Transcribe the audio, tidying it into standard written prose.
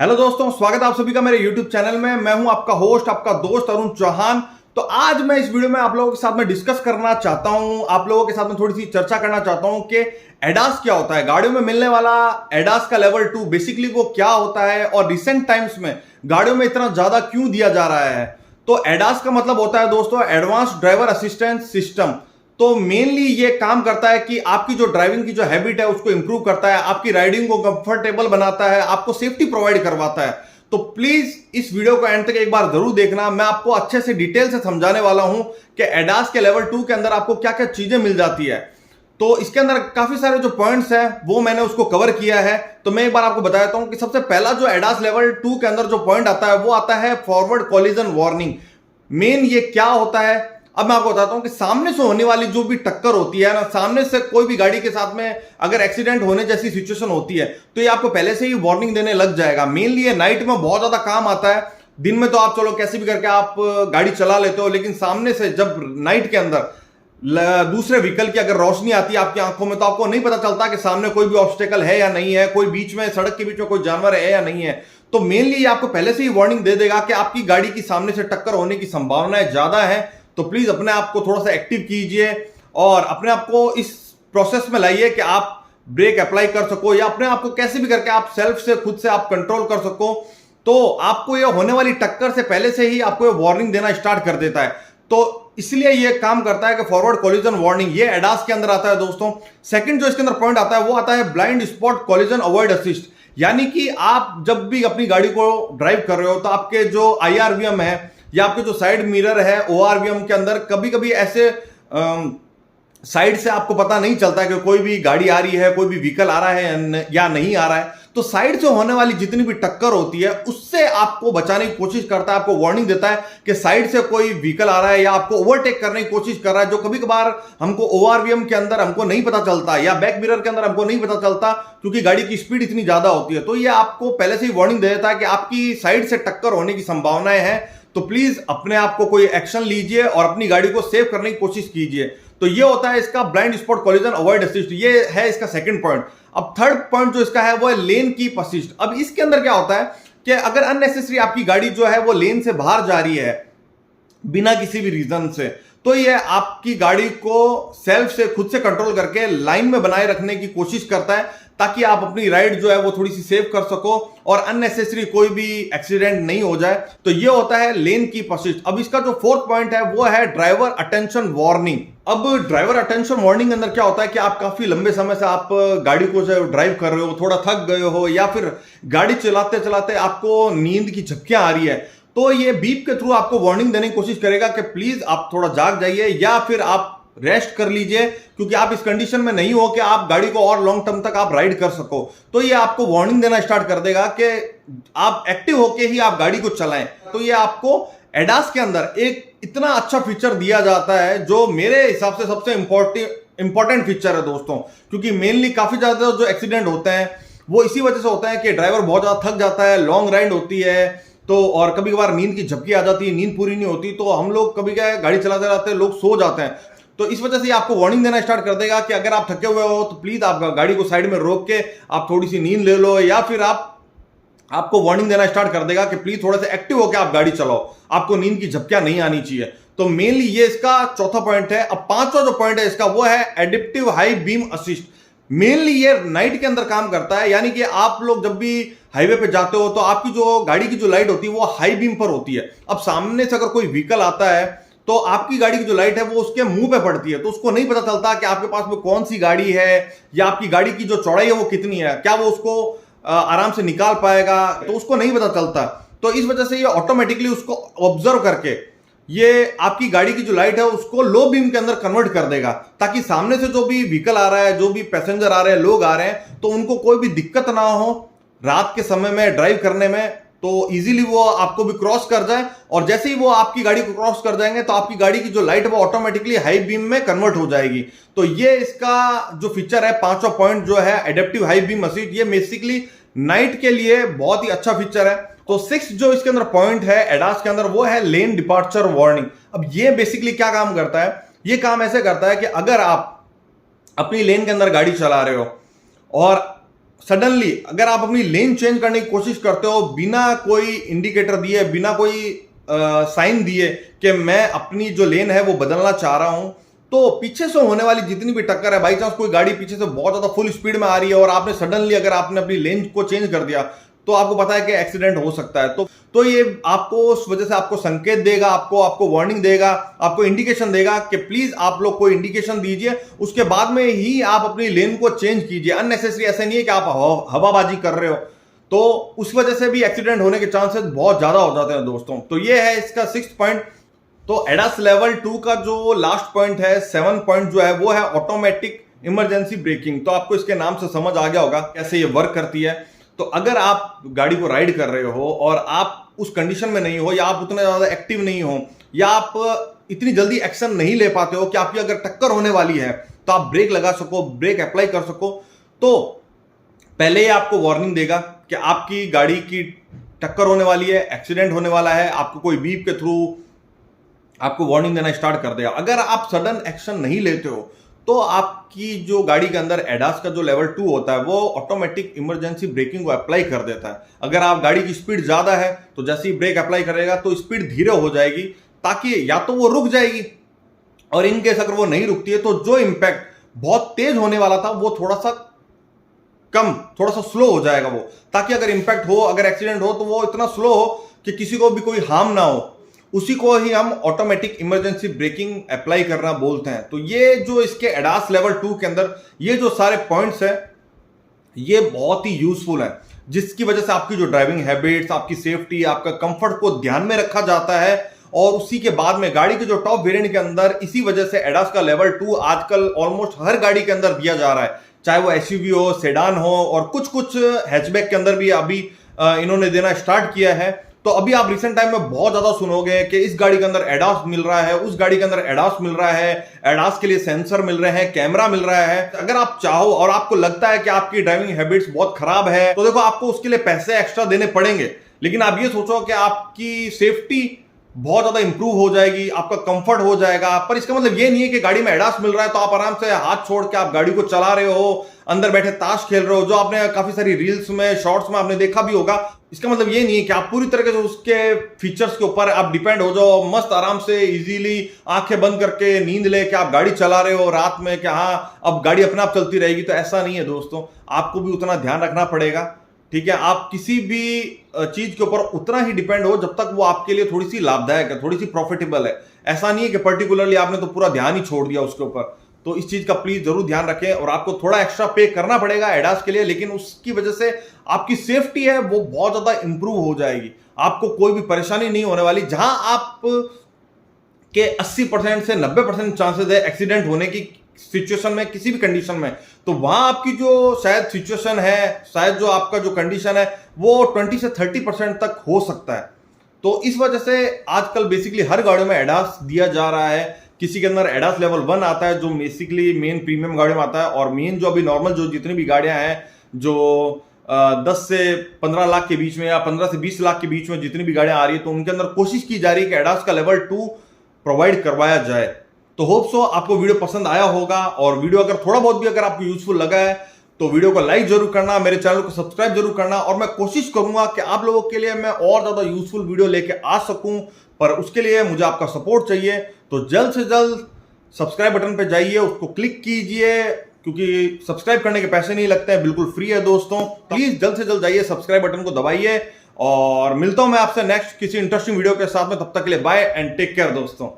Hello दोस्तों, स्वागत है आप सभी का मेरे YouTube चैनल में। मैं हूं आपका होस्ट, आपका दोस्त अरुण चौहान। तो आज मैं इस वीडियो में आप लोगों के साथ में डिस्कस करना चाहता हूं, आप लोगों के साथ में थोड़ी सी चर्चा करना चाहता हूं कि एडास क्या होता है, गाड़ियों में मिलने वाला एडास का लेवल 2 बेसिकली वो क्या होता है और रिसेंट टाइम्स में गाड़ियों में इतना ज्यादा क्यों दिया जा रहा है। तो एडास का मतलब होता है दोस्तों एडवांस ड्राइवर असिस्टेंस सिस्टम। तो मेनली ये काम करता है कि आपकी जो ड्राइविंग की जो हैबिट है उसको इंप्रूव करता है, आपकी राइडिंग को कंफर्टेबल बनाता है, आपको सेफ्टी प्रोवाइड करवाता है। तो प्लीज इस वीडियो को एंड तक एक बार जरूर देखना। मैं आपको अच्छे से डिटेल से समझाने वाला हूं कि एडास के लेवल 2 के अंदर आपको क्या क्या चीजें मिल जाती है। तो इसके अंदर काफी सारे जो पॉइंट्स हैं वो मैंने उसको कवर किया है। तो मैं एक बार आपको बता देता हूं कि सबसे पहला जो एडास लेवल 2 के अंदर जो पॉइंट आता है वो आता है फॉरवर्ड कॉलिजन वार्निंग। मेन ये क्या होता है, अब मैं आपको बताता हूं कि सामने से होने वाली जो भी टक्कर होती है ना, सामने से कोई भी गाड़ी के साथ में अगर एक्सीडेंट होने जैसी सिचुएशन होती है तो ये आपको पहले से ही वार्निंग देने लग जाएगा। मेनली ये नाइट में बहुत ज्यादा काम आता है। दिन में तो आप चलो कैसे भी करके आप गाड़ी चला लेते हो, लेकिन सामने से जब नाइट के अंदर दूसरे व्हीकल की अगर रोशनी आती है आपकी आंखों में तो आपको नहीं पता चलता कि सामने कोई भी ऑब्स्टेकल है या नहीं है, कोई बीच में सड़क के बीच में कोई जानवर है या नहीं है। तो मेनली ये आपको पहले से ही वार्निंग दे देगा कि आपकी गाड़ी की सामने से टक्कर होने की संभावनाएं ज्यादा है। तो प्लीज अपने आप को थोड़ा सा एक्टिव कीजिए और अपने आप को इस प्रोसेस में लाइए कि आप ब्रेक अप्लाई कर सको या अपने आप को कैसे भी करके आप सेल्फ से खुद से आप कंट्रोल कर सको। तो आपको ये होने वाली टक्कर से पहले से ही आपको ये वार्निंग देना स्टार्ट कर देता है। तो इसलिए ये काम करता है कि फॉरवर्ड कॉलिजन वार्निंग ये एडास के अंदर आता है दोस्तों। सेकंड जो इसके अंदर पॉइंट आता है वो आता है blind spot collision avoid assist. यानी कि आप जब भी अपनी गाड़ी को ड्राइव कर रहे हो तो आपके जो IRVM है या आपके जो साइड मिरर है ORVM के अंदर कभी कभी ऐसे साइड से आपको पता नहीं चलता कि कोई भी गाड़ी आ रही है, कोई भी व्हीकल आ रहा है या नहीं आ रहा है। तो साइड से होने वाली जितनी भी टक्कर होती है उससे आपको बचाने की कोशिश करता है, आपको वार्निंग देता है कि साइड से कोई व्हीकल आ रहा है या आपको ओवरटेक करने की कोशिश कर रहा है, जो कभी कभार हमको ORVM के अंदर हमको नहीं पता चलता या बैक मिरर के अंदर हमको नहीं पता चलता क्योंकि गाड़ी की स्पीड इतनी ज्यादा होती है। तो ये आपको पहले से ही वार्निंग दे देता है कि आपकी साइड से टक्कर होने की संभावनाएं हैं। तो प्लीज अपने आप को कोई एक्शन लीजिए और अपनी गाड़ी को सेव करने की कोशिश कीजिए। तो ये होता है इसका blind spot collision avoid assist, ये है इसका सेकंड पॉइंट। अब थर्ड पॉइंट जो इसका है वो है लेन कीप असिस्ट। अब इसके अंदर क्या होता है कि अगर अननेसेसरी आपकी गाड़ी जो है वो लेन से बाहर जा रही है बिना किसी भी रीजन से, तो ये आपकी गाड़ी को सेल्फ से खुद से कंट्रोल करके लाइन में बनाए रखने की कोशिश करता है ताकि आप अपनी राइड जो है वो थोड़ी सी सेव कर सको और अननेसेसरी कोई भी एक्सीडेंट नहीं हो जाए। तो ये होता है लेन कीप असिस्ट। अब इसका जो फोर्थ पॉइंट है वो है ड्राइवर अटेंशन वार्निंग। अब ड्राइवर अटेंशन वार्निंग अंदर क्या होता है कि आप काफी लंबे समय से आप गाड़ी को जो ड्राइव कर रहे हो, थोड़ा थक गए हो या फिर गाड़ी चलाते चलाते आपको नींद की झपकियां आ रही है, तो ये बीप के थ्रू आपको वार्निंग देने की कोशिश करेगा कि प्लीज आप थोड़ा जाग जाइए या फिर आप रेस्ट कर लीजिए क्योंकि आप इस कंडीशन में नहीं हो कि आप गाड़ी को और लॉन्ग टर्म तक आप राइड कर सको। तो ये आपको वार्निंग देना स्टार्ट कर देगा कि आप एक्टिव होके ही आप गाड़ी को चलाएं। तो ये आपको एडास के अंदर एक इतना अच्छा फीचर दिया जाता है जो मेरे हिसाब से सबसे इंपॉर्टेंट फीचर है दोस्तों, क्योंकि मेनली काफी ज्यादा जो एक्सीडेंट होते हैं वो इसी वजह से होता है कि ड्राइवर बहुत ज्यादा थक जाता है, लॉन्ग राइड होती है तो, और कभी कभार नींद की झपकी आ जाती है, नींद पूरी नहीं होती, तो हम लोग कभी क्या गाड़ी चलाते रहते हैं, लोग सो जाते हैं। तो इस वजह से आपको वार्निंग देना स्टार्ट कर देगा कि अगर आप थके हुए हो तो प्लीज आप गाड़ी को साइड में रोक के आप थोड़ी सी नींद ले लो या फिर आपको वार्निंग देना स्टार्ट कर देगा कि प्लीज थोड़ा सा एक्टिव होकर आप गाड़ी चलाओ, आपको नींद की झपकियां नहीं आनी चाहिए। तो मेनली ये इसका चौथा पॉइंट है। अब पांचवा जो पॉइंट है इसका वो है adaptive high beam assist. Mainly ये नाइट के अंदर काम करता है, यानी कि आप लोग जब भी हाईवे पे जाते हो तो आपकी जो गाड़ी की जो लाइट होती है वो हाई बीम पर होती है। अब सामने से अगर कोई व्हीकल आता है तो आपकी गाड़ी की जो लाइट है वो उसके मुंह पे पड़ती है, तो उसको नहीं पता चलता कि आपके पास में कौन सी गाड़ी है या आपकी गाड़ी की जो चौड़ाई है वो कितनी है, क्या वो उसको आराम से निकाल पाएगा, तो उसको नहीं पता चलता। तो इस वजह से ये ऑटोमेटिकली उसको ऑब्जर्व करके ये आपकी गाड़ी की जो लाइट है उसको लो बीम के अंदर कन्वर्ट कर देगा ताकि सामने से जो भी व्हीकल आ रहा है, जो भी पैसेंजर आ रहे हैं, लोग आ रहे हैं, तो उनको कोई भी दिक्कत ना हो रात के समय में ड्राइव करने में, तो इजीली वो आपको भी क्रॉस कर जाए। और जैसे ही वो आपकी गाड़ी को क्रॉस कर जाएंगे तो आपकी गाड़ी की जो लाइट है वो ऑटोमेटिकली हाई बीम में कन्वर्ट हो जाएगी। तो ये इसका जो फीचर है, पांचवा पॉइंट जो है एडेप्टिव हाई बीम असिस्ट, ये बेसिकली नाइट के लिए बहुत ही अच्छा फीचर है। तो सिक्स जो इसके अंदर पॉइंट है एडास के अंदर वो है लेन डिपार्चर वार्निंग। अब ये बेसिकली क्या काम करता है, ये काम ऐसे करता है कि अगर आप अपनी लेन के अंदर गाड़ी चला रहे हो और सडनली अगर आप अपनी लेन चेंज करने की कोशिश करते हो बिना कोई इंडिकेटर दिए, बिना कोई साइन दिए कि मैं अपनी जो लेन है वो बदलना चाह रहा हूं, तो पीछे से होने वाली जितनी भी टक्कर है, बाई चांस कोई गाड़ी पीछे से बहुत ज्यादा फुल स्पीड में आ रही है और आपने सडनली अगर आपने अपनी लेन को चेंज कर दिया, तो आपको पता है कि एक्सीडेंट हो सकता है। तो ये आपको उस वजह से आपको संकेत देगा, आपको वार्निंग देगा, आपको इंडिकेशन देगा कि प्लीज आप लोग कोई इंडिकेशन दीजिए, उसके बाद में ही आप अपनी लेन को चेंज कीजिए। अननेसेसरी ऐसा नहीं है कि आप हवाबाजी कर रहे हो, तो उस वजह से भी एक्सीडेंट होने के चांसेस बहुत ज्यादा हो जाते हैं दोस्तों। तो ये है इसका 6th पॉइंट। तो एडास लेवल 2 का जो लास्ट पॉइंट है, 7 पॉइंट जो है वो है ऑटोमेटिक इमरजेंसी ब्रेकिंग। तो आपको इसके नाम से समझ आ गया होगा कैसे ये वर्क करती है। तो अगर आप गाड़ी को राइड कर रहे हो और आप उस कंडीशन में नहीं हो, या आप उतने ज्यादा एक्टिव नहीं हो, या आप इतनी जल्दी एक्शन नहीं ले पाते हो कि आपकी अगर टक्कर होने वाली है तो आप ब्रेक लगा सको, ब्रेक अप्लाई कर सको, तो पहले ही आपको वार्निंग देगा कि आपकी गाड़ी की टक्कर होने वाली है, एक्सीडेंट होने वाला है। आपको कोई बीप के थ्रू आपको वार्निंग देना स्टार्ट कर देगा। अगर आप सडन एक्शन नहीं लेते हो तो आपकी जो गाड़ी के अंदर एडास का जो लेवल 2 होता है वो ऑटोमेटिक इमरजेंसी ब्रेकिंग को अप्लाई कर देता है। अगर आप गाड़ी की स्पीड ज्यादा है तो जैसे ही ब्रेक अप्लाई करेगा तो स्पीड धीरे हो जाएगी, ताकि या तो वो रुक जाएगी, और इन केस अगर वो नहीं रुकती है तो जो इंपैक्ट बहुत तेज होने वाला था वो थोड़ा सा स्लो हो जाएगा वो, ताकि अगर इंपैक्ट हो, अगर एक्सीडेंट हो तो वो इतना स्लो हो कि किसी को भी कोई हार्म ना हो। उसी को ही हम ऑटोमेटिक इमरजेंसी ब्रेकिंग अप्लाई करना बोलते हैं। तो ये जो इसके एडास लेवल 2 के अंदर ये जो सारे पॉइंट्स हैं ये बहुत ही यूजफुल है, जिसकी वजह से आपकी जो ड्राइविंग हैबिट्स, आपकी सेफ्टी, आपका कंफर्ट को ध्यान में रखा जाता है। और उसी के बाद में गाड़ी के जो टॉप वेरिएंट के अंदर इसी वजह से एडास का लेवल 2 आजकल ऑलमोस्ट हर गाड़ी के अंदर दिया जा रहा है, चाहे वो एसयूवी हो, सेडान हो, और कुछ हैचबैक के अंदर भी अभी इन्होंने देना स्टार्ट किया है। तो अभी आप रिसेंट टाइम में बहुत ज्यादा सुनोगे कि इस गाड़ी के अंदर एडास मिल रहा है, उस गाड़ी के अंदर एडास मिल रहा है, एडास के लिए सेंसर मिल रहे हैं, कैमरा मिल रहा है। अगर आप चाहो और आपको लगता है कि आपकी ड्राइविंग हैबिट्स बहुत खराब है, तो देखो आपको उसके लिए पैसे एक्स्ट्रा देने पड़ेंगे, लेकिन आप ये सोचो कि आपकी सेफ्टी बहुत ज्यादा इंप्रूव हो जाएगी, आपका कंफर्ट हो जाएगा। पर इसका मतलब ये नहीं है कि गाड़ी में एडास मिल रहा है तो आप आराम से हाथ छोड़ के आप गाड़ी को चला रहे हो, अंदर बैठे ताश खेल रहे हो, जो आपने काफी सारी रील्स में, शॉर्ट्स में आपने देखा भी होगा। इसका मतलब ये नहीं है कि आप पूरी तरीके से उसके फीचर्स के ऊपर आप डिपेंड हो जाओ, मस्त आराम से इजीली आंखें बंद करके नींद लेके आप गाड़ी चला रहे हो रात में कि हाँ अब गाड़ी अपने आप चलती रहेगी। तो ऐसा नहीं है दोस्तों, आपको भी उतना ध्यान रखना पड़ेगा, ठीक है। आप किसी भी चीज के ऊपर उतना ही डिपेंड हो जब तक वो आपके लिए थोड़ी सी लाभदायक है, थोड़ी सी प्रॉफिटेबल है। ऐसा नहीं है कि पर्टिकुलरली आपने तो पूरा ध्यान ही छोड़ दिया उसके ऊपर। तो इस चीज का प्लीज जरूर ध्यान रखें, और आपको थोड़ा एक्स्ट्रा पे करना पड़ेगा एडास के लिए, लेकिन उसकी वजह से आपकी सेफ्टी है वो बहुत ज्यादा इंप्रूव हो जाएगी, आपको कोई भी परेशानी नहीं होने वाली। जहां आप के 80% से 90% चांसेस है एक्सीडेंट होने की सिचुएशन में, किसी भी कंडीशन में, तो वहां आपकी जो शायद सिचुएशन है, शायद जो आपका जो कंडीशन है वो 20 से 30% तक हो सकता है। तो इस वजह से आजकल बेसिकली हर गाड़ियों में एडास दिया जा रहा है। किसी के अंदर एडास लेवल 1 आता है जो बेसिकली मेन प्रीमियम गाड़ियों में आता है, और मेन जो अभी नॉर्मल जो जितनी भी गाड़ियां हैं जो 10 से 15 लाख के बीच में या 15 से 20 लाख के बीच में जितनी भी गाड़ियां आ रही है, तो उनके अंदर कोशिश की जा रही है कि एडास का लेवल 2 प्रोवाइड करवाया जाए। तो होप सो आपको वीडियो पसंद आया होगा, और वीडियो अगर थोड़ा बहुत भी अगर आपको यूजफुल लगा है तो वीडियो को लाइक जरूर करना, मेरे चैनल को सब्सक्राइब जरूर करना, और मैं कोशिश करूंगा कि आप लोगों के लिए मैं और ज्यादा यूजफुल वीडियो लेके आ सकूं, पर उसके लिए मुझे आपका सपोर्ट चाहिए। तो जल्द से जल्द सब्सक्राइब बटन पे जाइए, उसको क्लिक कीजिए, क्योंकि सब्सक्राइब करने के पैसे नहीं लगते हैं, बिल्कुल फ्री है दोस्तों। प्लीज जल्द से जल्द जाइए, सब्सक्राइब बटन को दबाइए, और मिलता हूं मैं आपसे नेक्स्ट किसी इंटरेस्टिंग वीडियो के साथ में। तब तक के लिए बाय एंड टेक केयर दोस्तों।